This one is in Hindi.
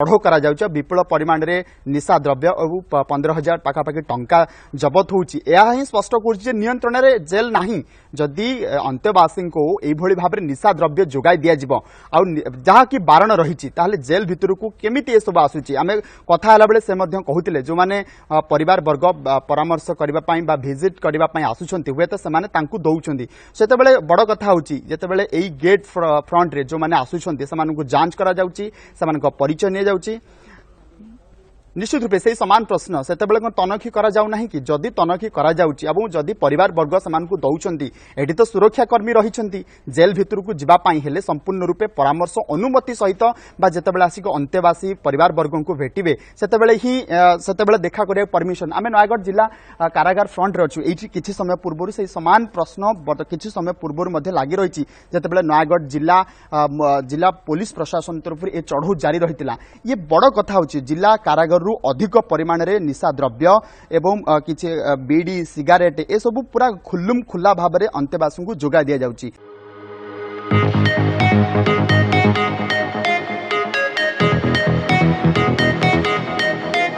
चढ़ाऊ करा जाउछ विपुल परिमाण रे निशा द्रव्य और 15,000 पाखापाखि टंका जबत होउची यह ही स्पष्ट करुछि नियंत्रण रे जेल नाही जदि अंत्यवासी को एभली भाव निशा द्रव्य जोगाई दिया जिवो आ जहा कि बारण रहिछि ताहले जेल भितर को केमिति ए सब आसुछि आमे कथा हला बेले से मध्य कहूतिले जो माने परिवार वर्ग परामर्श करबा पई बा विजिट करबा पई आसुछंती हुए त से माने तांकु दउछंती सेते बेले बड़ कथा होउछि जेते बेले एई गेट फ्रंट रे जो माने आसुछंती से मानकु जांच करा जाउछि से मानक परिचय ने जाउछि निश्चित रूपे से समान प्रश्न से तनखी करा जाउ नाही कि जदि तनखी करा जाउछि एवं जदि परिवार वर्ग समान दौरान एटी तो सुरक्षा कर्मी रही जेल भितर को जीवा पाई हेले संपूर्ण रूपे परामर्श अनुमति सहित बा जेतेबेले आसिक अंतेवासी परिवार वर्ग को भेटिबे सेतेबेले देखा करिया परमिशन आमे नयागढ़ जिला कारागार फ्रंट रे अछु एठी किछि समय पूर्व से समान प्रश्न किछि समय पूर्व मध्ये लागि रहिछि जेतेबेले नयागढ़ जिला पुलिस प्रशासन तरफ ए चढ़ऊ जारी रहितिला ये बड़ कथा होछि जिला कारागार अधिक परिमाण रे निशा द्रव्य एवं किछि बीड़ी सिगारेट ए सब पूरा खुल्लुम खुला भाव में अंतेवासी को जोगा दिया जाउछि।